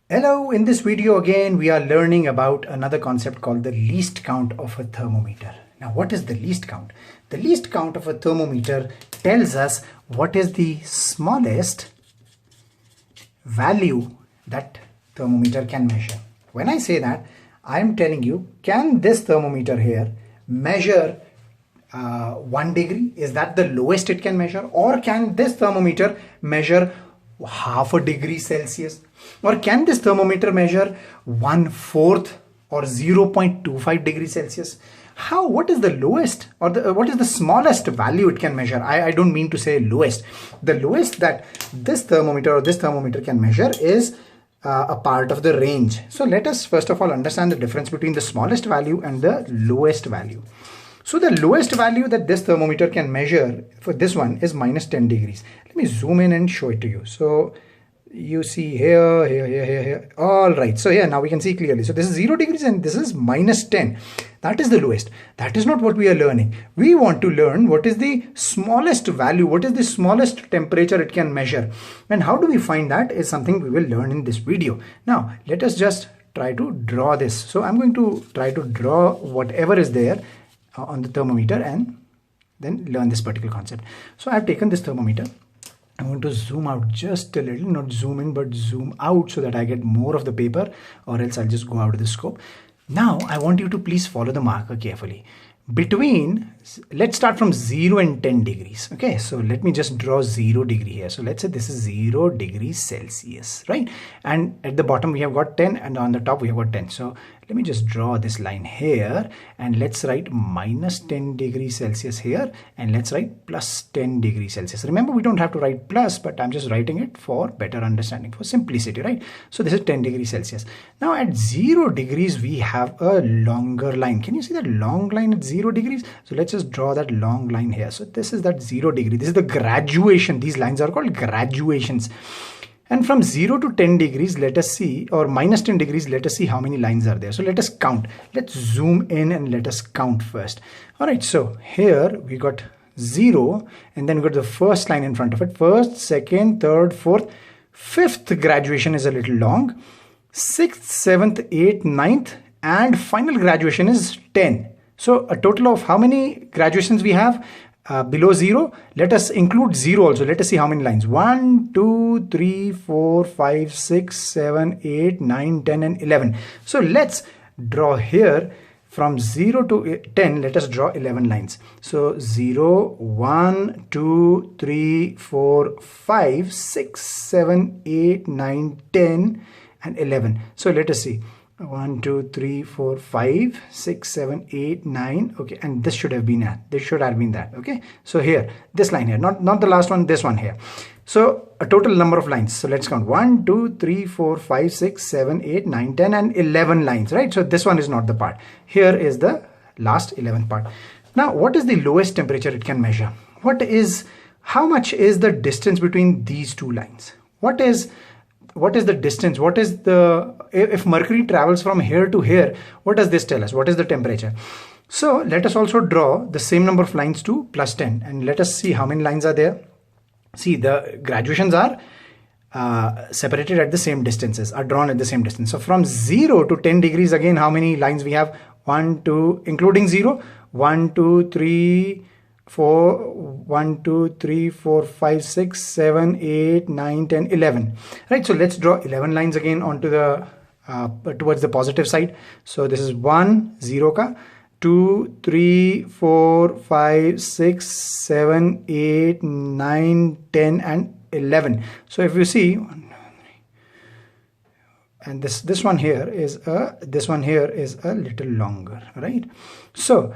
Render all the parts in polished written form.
Hello, in this video again we are learning about another concept called the least count of a thermometer. Now what is the least count? The least count of a thermometer tells us what is the smallest value that thermometer can measure. When I say that, I am telling you, can this thermometer here measure 1 degree? Is that the lowest it can measure? Or can this thermometer measure half a degree Celsius? Or can this thermometer measure 1/4 or 0.25 degrees Celsius? What is the lowest or what is the smallest value it can measure? I don't mean to say lowest. The lowest that this thermometer can measure is a part of the range. So let us first of all understand the difference between the smallest value and the lowest value. So the lowest value that this thermometer can measure for this one is -10 degrees. Let me zoom in and show it to you. So you see here. All right. So here now we can see clearly. So this is 0 degrees and this is -10. That is the lowest. That is not what we are learning. We want to learn what is the smallest value, what is the smallest temperature it can measure. And how do we find that is something we will learn in this video. Now let us just try to draw this. So I'm going to try to draw whatever is there on the thermometer and then learn this particular concept. So I've taken this thermometer. I'm going to zoom out just a little, not zoom in, but zoom out so that I get more of the paper, or else I'll just go out of the scope. Now, I want you to please follow the marker carefully. Let's start from 0 and 10 degrees. Okay, so let me just draw 0 degree here. So let's say this is 0 degrees Celsius, right? And at the bottom we have got 10 and on the top we have got 10. So let me just draw this line here and let's write -10 degrees Celsius here and let's write +10 degrees Celsius. Remember, we don't have to write plus, but I'm just writing it for better understanding, for simplicity, right? So this is 10 degrees Celsius. Now at 0 degrees, we have a longer line. Can you see that long line at 0 degrees? So let's just draw that long line here. So this is that 0 degree. This is the graduation. These lines are called graduations. And from 0 to 10 degrees, let us see, or -10 degrees, let us see how many lines are there. So let us count. Let's zoom in and let us count first. All right, so here we got 0, and then we got the first line in front of it. First, second, third, fourth, fifth graduation is a little long. Sixth, seventh, eighth, ninth, and final graduation is 10. So a total of how many graduations we have? Below 0, let us include 0 also. Let us see how many lines. 1, 2, 3, 4, 5, 6, 7, 8, 9, 10 and 11. So let's draw here from 0 to 10. Let us draw 11 lines. So 0, 1, 2, 3, 4, 5, 6, 7, 8, 9, 10 and 11. So let us see. 1, 2, 3, 4, 5, 6, 7, 8, 9. Okay, and this should have been that. Okay, so here, this line here, not the last one, this one here. So a total number of lines. So let's count 1, 2, 3, 4, 5, 6, 7, 8, 9, 10 and 11 lines, right? So this one is not the part. Here is the last 11th part. Now, what is the lowest temperature it can measure? How much is the distance between these two lines? What is the distance? If mercury travels from here to here, what does this tell us? What is the temperature? So let us also draw the same number of lines to +10 and let us see how many lines are there. See, the graduations are separated at the same distances, are drawn at the same distance. So from 0 to 10 degrees, again, how many lines we have? 1, 2, including 0, 1, 2, 3, 4, 1, 2, 3, 4, 5, 6, 7, 8, 9, 10, 11. Right, so let's draw 11 lines again onto the towards the positive side. So this is 1, 0 ka, 2, 3, 4, 5, 6, 7, 8, 9, 10 and 11. So if you see, and this one here is a little longer, right? So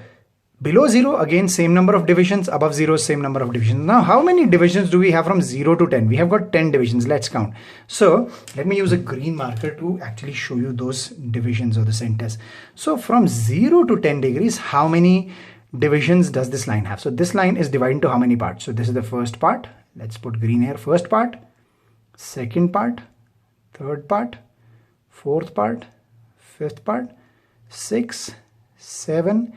below 0, again, same number of divisions. Above 0, same number of divisions. Now, how many divisions do we have from 0 to 10? We have got 10 divisions. Let's count. So let me use a green marker to actually show you those divisions or the centers. So from 0 to 10 degrees, how many divisions does this line have? So this line is divided into how many parts? So this is the first part. Let's put green here. First part, second part, third part, fourth part, fifth part, 6, 7,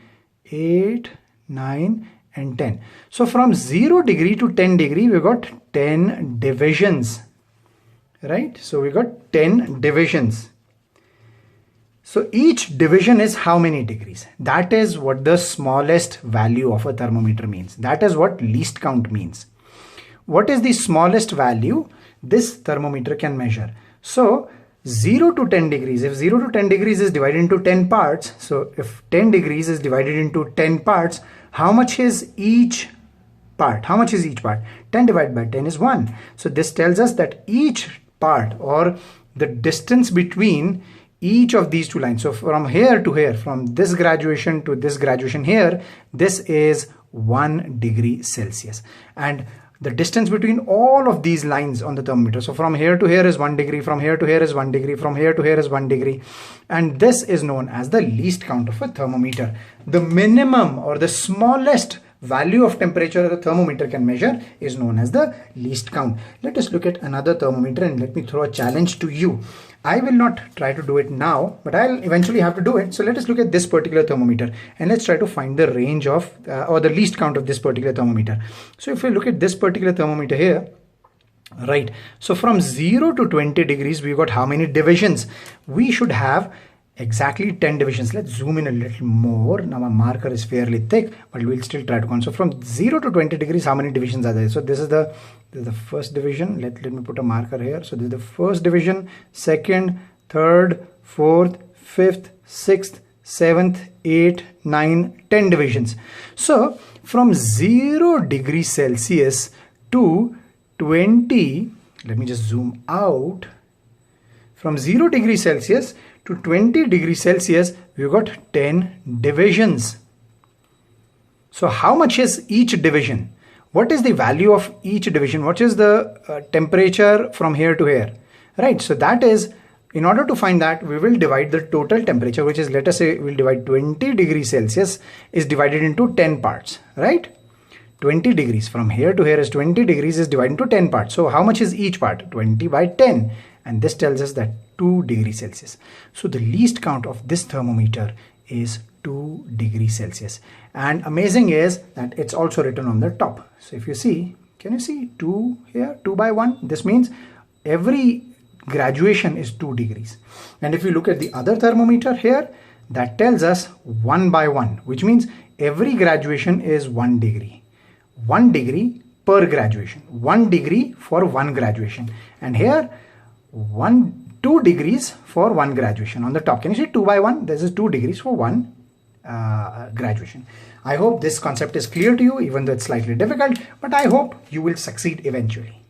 8, 9 and 10. So from 0 degree to 10 degree, we got 10 divisions, right? So we got 10 divisions. So each division is how many degrees? That is what the smallest value of a thermometer means. That is what least count means. What is the smallest value this thermometer can measure? So 0 to 10 degrees, if 0 to 10 degrees is divided into 10 parts, so if 10 degrees is divided into 10 parts, how much is each part? How much is each part? 10 divided by 10 is 1. So this tells us that each part, or the distance between each of these two lines, so from here to here, from this graduation to this graduation here, this is 1 degree Celsius. And the distance between all of these lines on the thermometer, so from here to here is 1 degree, from here to here is 1 degree, from here to here is 1 degree, and this is known as the least count of a thermometer. The minimum or the smallest value of temperature the thermometer can measure is known as the least count. Let us look at another thermometer, and let me throw a challenge to you. I will not try to do it now, but I'll eventually have to do it. So let us look at this particular thermometer, and let's try to find the range of or the least count of this particular thermometer. So if we look at this particular thermometer here, right, so from 0 to 20 degrees we got how many divisions? We should have exactly 10 divisions. Let's zoom in a little more. Now my marker is fairly thick, but we'll still try to count. So from 0 to 20 degrees, how many divisions are there? So this is the first division. Let me put a marker here. So this is the first division, second, third, fourth, fifth, sixth, 7th, 8, 9, 10 divisions. So from 0 degrees Celsius to 20, let me just zoom out. From 0 degrees Celsius to 20 degrees Celsius, we've got 10 divisions. So how much is each division? What is the value of each division? What is the temperature from here to here? Right, so that is, in order to find that, we will divide the total temperature, which is, let us say, we'll divide 20 degrees Celsius is divided into 10 parts, right? 20 degrees from here to here is 20 degrees is divided into 10 parts. So how much is each part? 20 by 10. And this tells us that 2 degrees Celsius. So the least count of this thermometer is 2 degrees Celsius. And amazing is that it's also written on the top. So if you see, can you see 2 here, 2 by 1? This means every graduation is 2 degrees. And if you look at the other thermometer here, that tells us 1 by 1, which means every graduation is 1 degree. 1 degree per graduation. 1 degree for 1 graduation. And here, 2 degrees for 1 graduation on the top. Can you see 2 by 1? This is 2 degrees for 1 graduation. I hope this concept is clear to you, even though it's slightly difficult, but I hope you will succeed eventually.